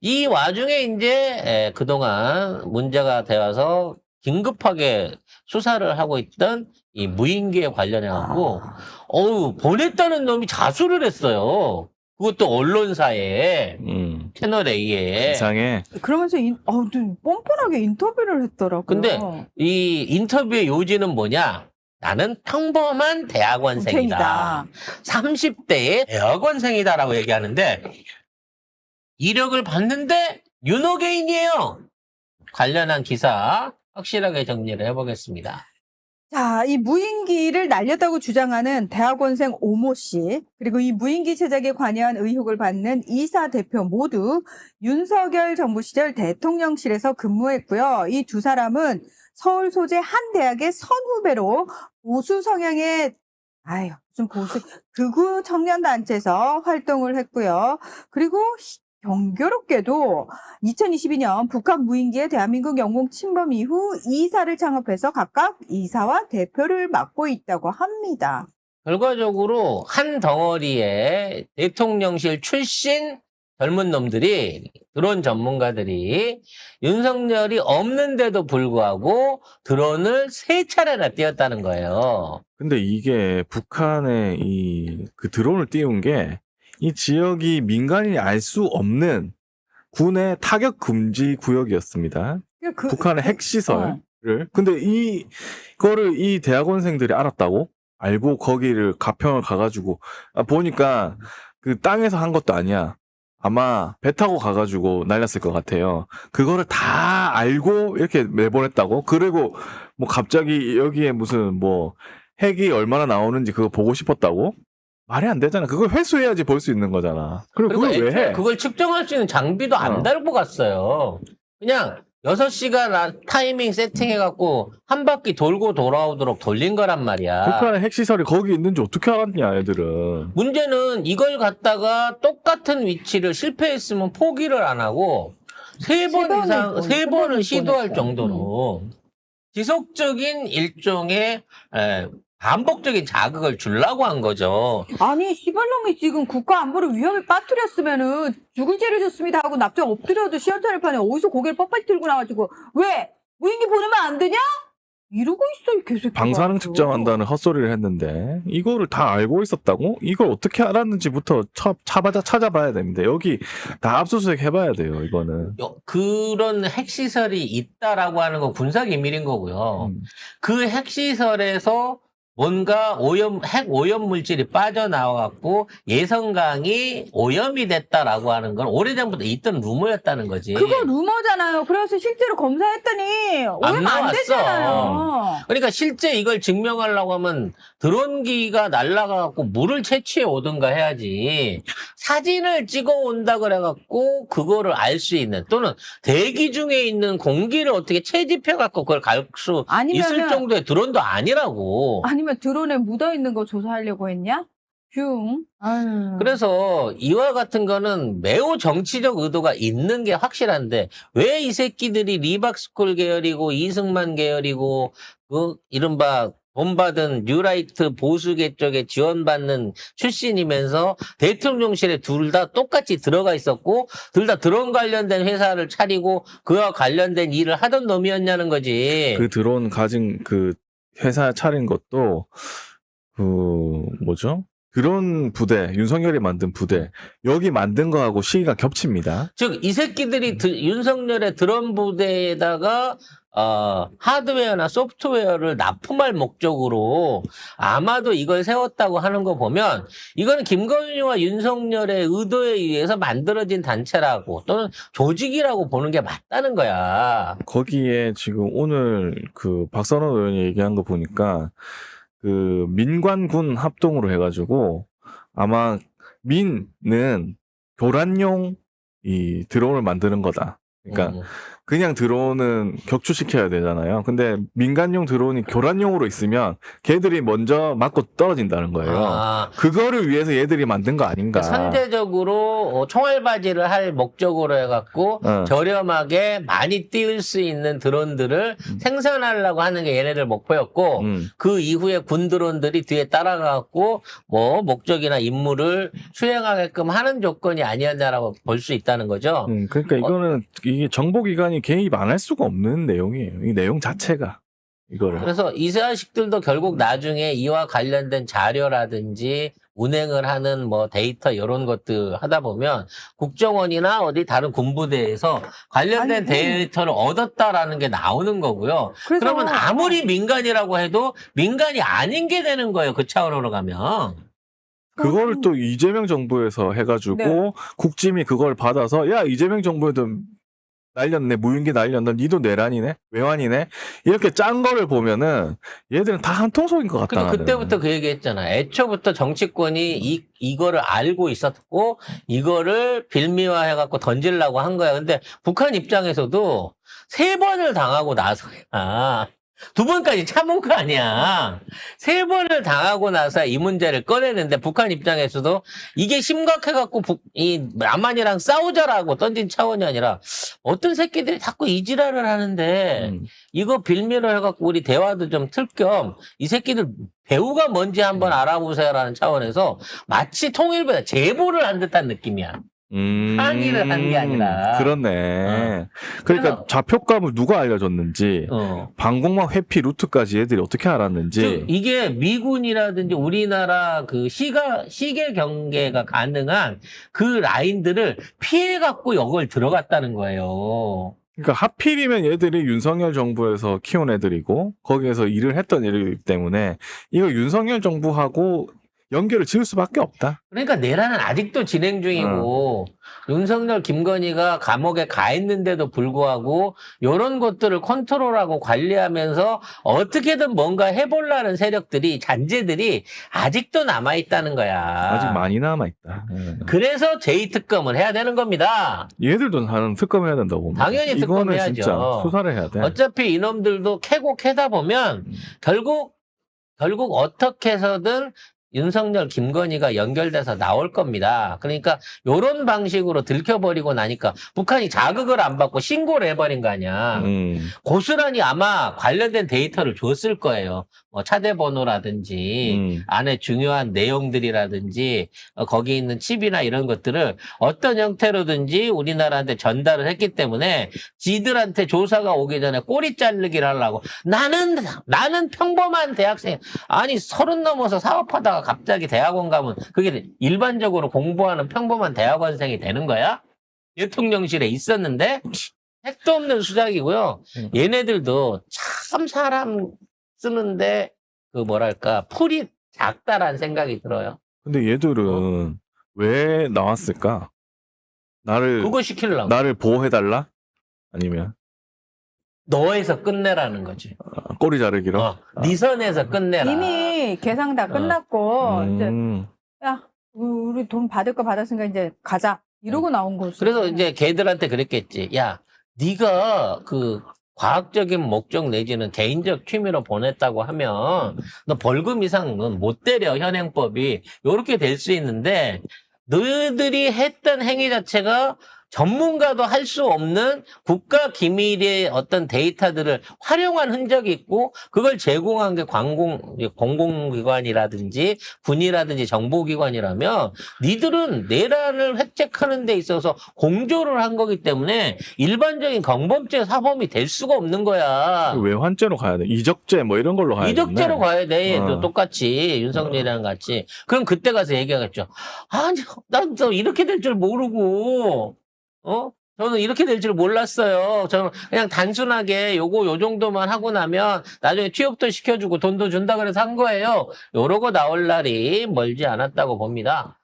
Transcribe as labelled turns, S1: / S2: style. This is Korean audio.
S1: 이 와중에 이제 그동안 문제가 되어서 긴급하게 수사를 하고 있던 이 무인기에 관련해갖고, 보냈다는 놈이 자수를 했어요. 그것도 언론사에, 채널 A에.
S2: 이상해.
S3: 그러면서 뻔뻔하게 인터뷰를 했더라고요.
S1: 근데 이 인터뷰의 요지는 뭐냐? 나는 평범한 대학원생이다. 30대의 대학원생이다라고 얘기하는데, 이력을 봤는데 윤호개인이에요. 관련한 기사 확실하게 정리를 해보겠습니다.
S3: 자, 이 무인기를 날렸다고 주장하는 대학원생 오모 씨, 그리고 이 무인기 제작에 관여한 의혹을 받는 이사 대표 모두 윤석열 정부 시절 대통령실에서 근무했고요. 이 두 사람은 서울 소재 한 대학의 선후배로 보수 성향의 무슨 극우 청년단체에서 활동을 했고요. 그리고 경교롭게도 2022년 북한 무인기의 대한민국 영공 침범 이후 이사를 창업해서 각각 이사와 대표를 맡고 있다고 합니다.
S1: 결과적으로 한 덩어리의 대통령실 출신 젊은 놈들이, 드론 전문가들이 윤석열이 없는데도 불구하고 드론을 3차례나 띄웠다는 거예요.
S2: 근데 이게 북한의 그 드론을 띄운 게 이 지역이 민간인이 알 수 없는 군의 타격 금지 구역이었습니다. 북한의 핵시설을. 근데 이거를 이 대학원생들이 알았다고? 알고 거기를 가평을 가가지고, 보니까 그 땅에서 한 것도 아니야. 아마 배 타고 가가지고 날렸을 것 같아요. 그거를 다 알고 이렇게 내보냈다고? 그리고 뭐 갑자기 여기에 무슨 뭐 핵이 얼마나 나오는지 그거 보고 싶었다고? 말이 안 되잖아. 그걸 회수해야지 볼 수 있는 거잖아. 그리고 그걸 왜 해?
S1: 그걸 측정할 수 있는 장비도 안 달고 갔어요. 그냥 6시간 타이밍 세팅해갖고 한 바퀴 돌고 돌아오도록 돌린 거란 말이야.
S2: 북한의 핵시설이 거기 있는지 어떻게 알았냐, 애들은.
S1: 문제는 이걸 갖다가 똑같은 위치를 실패했으면 포기를 안 하고 세 번을 시도할 정도로 지속적인 일종의 반복적인 자극을 주려고 한 거죠.
S3: 아니, 시발놈이 지금 국가 안보를 위험에 빠뜨렸으면은 죽을 죄를 졌습니다 하고 납작 엎드려도 시원찮을 판에 어디서 고개를 뻣뻣이 들고 나가지고 왜? 무인기 보내면 안 되냐? 이러고 있어, 이 개새끼가.
S2: 방사능 측정한다는 헛소리를 했는데 이거를 다 알고 있었다고? 이걸 어떻게 알았는지부터 찾아봐야 됩니다. 여기 다 압수수색 해봐야 돼요, 이거는.
S1: 그런 핵시설이 있다라고 하는 건 군사기밀인 거고요. 그 핵시설에서 뭔가 핵 오염 물질이 빠져나와갖고 예성강이 오염이 됐다라고 하는 건 오래전부터 있던 루머였다는 거지.
S3: 그거 루머잖아요. 그래서 실제로 검사했더니 오염 안 되잖아요.
S1: 그러니까 실제 이걸 증명하려고 하면 드론기가 날아가갖고 물을 채취해 오든가 해야지. 사진을 찍어 온다 그래갖고 그거를 알 수 있는, 또는 대기 중에 있는 공기를 어떻게 채집해갖고 그걸 갈 수 있을 정도의 드론도 아니라고.
S3: 아니면 드론에 묻어있는 거 조사하려고 했냐?
S1: 그래서 이와 같은 거는 매우 정치적 의도가 있는 게 확실한데, 왜 이 새끼들이 리박스쿨 계열이고 이승만 계열이고 그 이른바 돈 받은 뉴라이트 보수계 쪽에 지원받는 출신이면서 대통령실에 둘 다 똑같이 들어가 있었고 둘 다 드론 관련된 회사를 차리고 그와 관련된 일을 하던 놈이었냐는 거지.
S2: 그 드론 가진 그 회사 차린 것도 드론 부대, 윤석열이 만든 부대, 여기 만든 거하고 시기가 겹칩니다.
S1: 즉 이 새끼들이 윤석열의 드론 부대에다가 하드웨어나 소프트웨어를 납품할 목적으로 아마도 이걸 세웠다고 하는 거 보면 이거는 김건희와 윤석열의 의도에 의해서 만들어진 단체라고 또는 조직이라고 보는 게 맞다는 거야.
S2: 거기에 지금 오늘 그 박선원 의원이 얘기한 거 보니까 그 민관군 합동으로 해가지고 아마 민은 교란용 이 드론을 만드는 거다. 그러니까 그냥 드론은 격추시켜야 되잖아요. 근데 민간용 드론이 교란용으로 있으면 걔들이 먼저 맞고 떨어진다는 거예요.
S1: 아.
S2: 그거를 위해서 얘들이 만든 거 아닌가.
S1: 그러니까 선제적으로 총알바지를 할 목적으로 해갖고 저렴하게 많이 띄울 수 있는 드론들을 생산하려고 하는 게 얘네들 목표였고 그 이후에 군 드론들이 뒤에 따라가갖고 뭐 목적이나 임무를 수행하게끔 하는 조건이 아니었냐라고 볼 수 있다는 거죠.
S2: 그러니까 이거는 이게 정보기관이 개입 안 할 수가 없는 내용이에요. 이 내용 자체가. 이거를.
S1: 그래서 이 자식들도 결국 나중에 이와 관련된 자료라든지 운행을 하는 뭐 데이터 이런 것들 하다 보면 국정원이나 어디 다른 군부대에서 관련된 데이터를 얻었다라는 게 나오는 거고요. 그러면 아무리 민간이라고 해도 민간이 아닌 게 되는 거예요. 그 차원으로 가면.
S2: 그거를 또 이재명 정부에서 해가지고
S3: 네.
S2: 국짐이 그걸 받아서 야 이재명 정부에도 날렸네 무인기 날렸네 니도 내란이네 외환이네 이렇게 짠 거를 보면은 얘들은 다 한 통속인 것 같다.
S1: 그러니까 그때부터 그 얘기했잖아. 애초부터 정치권이 이거를 알고 있었고 이거를 빌미화해갖고 던지려고 한 거야. 근데 북한 입장에서도 3번을 당하고 나서야 2번까지 참은 거 아니야. 3번을 당하고 나서 이 문제를 꺼내는데 북한 입장에서도 이게 심각해갖고 이 남한이랑 싸우자라고 던진 차원이 아니라 어떤 새끼들이 자꾸 이 지랄을 하는데 이거 빌미로 해갖고 우리 대화도 좀 틀 겸 이 새끼들 배우가 뭔지 한번 알아보세요라는 차원에서 마치 통일부에 제보를 한 듯한 느낌이야. 항의를 한 게 아니라.
S2: 그렇네. 그러니까 좌표값을 누가 알려줬는지, 방공망 회피 루트까지 얘들이 어떻게 알았는지.
S1: 이게 미군이라든지 우리나라 그 시계 경계가 가능한 그 라인들을 피해갖고 이걸 들어갔다는 거예요.
S2: 그러니까 하필이면 얘들이 윤석열 정부에서 키운 애들이고, 거기에서 일을 했던 애들이기 때문에, 이거 윤석열 정부하고 연결을 지을 수밖에 없다.
S1: 그러니까 내란은 아직도 진행 중이고 윤석열, 김건희가 감옥에 가 있는데도 불구하고 이런 것들을 컨트롤하고 관리하면서 어떻게든 뭔가 해보려는 세력들이 잔재들이 아직도 남아있다는 거야.
S2: 아직 많이 남아있다.
S1: 그래서 제2특검을 해야 되는 겁니다.
S2: 얘들도 하는 특검해야 된다고 봅니다.
S1: 당연히
S2: 이거는
S1: 특검해야죠.
S2: 진짜 수사를 해야 돼.
S1: 어차피 이놈들도 캐고 캐다 보면 결국 어떻게 해서든 윤석열, 김건희가 연결돼서 나올 겁니다. 그러니까 이런 방식으로 들켜버리고 나니까 북한이 자극을 안 받고 신고를 해버린 거 아니야. 고스란히 아마 관련된 데이터를 줬을 거예요. 뭐 차대 번호라든지 안에 중요한 내용들이라든지 거기 있는 칩이나 이런 것들을 어떤 형태로든지 우리나라한테 전달을 했기 때문에 지들한테 조사가 오기 전에 꼬리 자르기를 하려고 나는 평범한 대학생 아니 30 넘어서 사업하다가 갑자기 대학원 가면 그게 일반적으로 공부하는 평범한 대학원생이 되는 거야? 대통령실에 있었는데 택도 없는 수작이고요. 얘네들도 참 사람 쓰는데 그 뭐랄까 풀이 작다라는 생각이 들어요.
S2: 근데 얘들은 왜 나왔을까?
S1: 그거 시키려고.
S2: 나를 보호해달라? 아니면
S1: 너에서 끝내라는 거지.
S2: 꼬리 자르기로?
S1: 네 선에서 끝내라.
S3: 이미 계산 다 끝났고 이제 야 우리 돈 받을 거 받았으니까 이제 가자 이러고 나온 거지.
S1: 그래서 이제 걔들한테 그랬겠지. 야, 네가 그 과학적인 목적 내지는 개인적 취미로 보냈다고 하면 너 벌금 이상은 못 때려 현행법이 이렇게 될 수 있는데 너희들이 했던 행위 자체가 전문가도 할 수 없는 국가 기밀의 어떤 데이터들을 활용한 흔적이 있고 그걸 제공한 게 공공기관이라든지 군이라든지 정보기관이라면 니들은 내란을 획책하는 데 있어서 공조를 한 거기 때문에 일반적인 경범죄 사범이 될 수가 없는 거야.
S2: 왜 환죄로 가야 돼? 이적죄 뭐 이런 걸로 가야 돼.
S1: 이적죄로 가야 돼. 똑같이 윤석열이랑 같이. 그럼 그때 가서 얘기하겠죠. 아니 난 또 이렇게 될 줄 모르고 저는 이렇게 될 줄 몰랐어요. 저는 그냥 단순하게 요 정도만 하고 나면 나중에 취업도 시켜주고 돈도 준다 그래서 한 거예요. 요러고 나올 날이 멀지 않았다고 봅니다.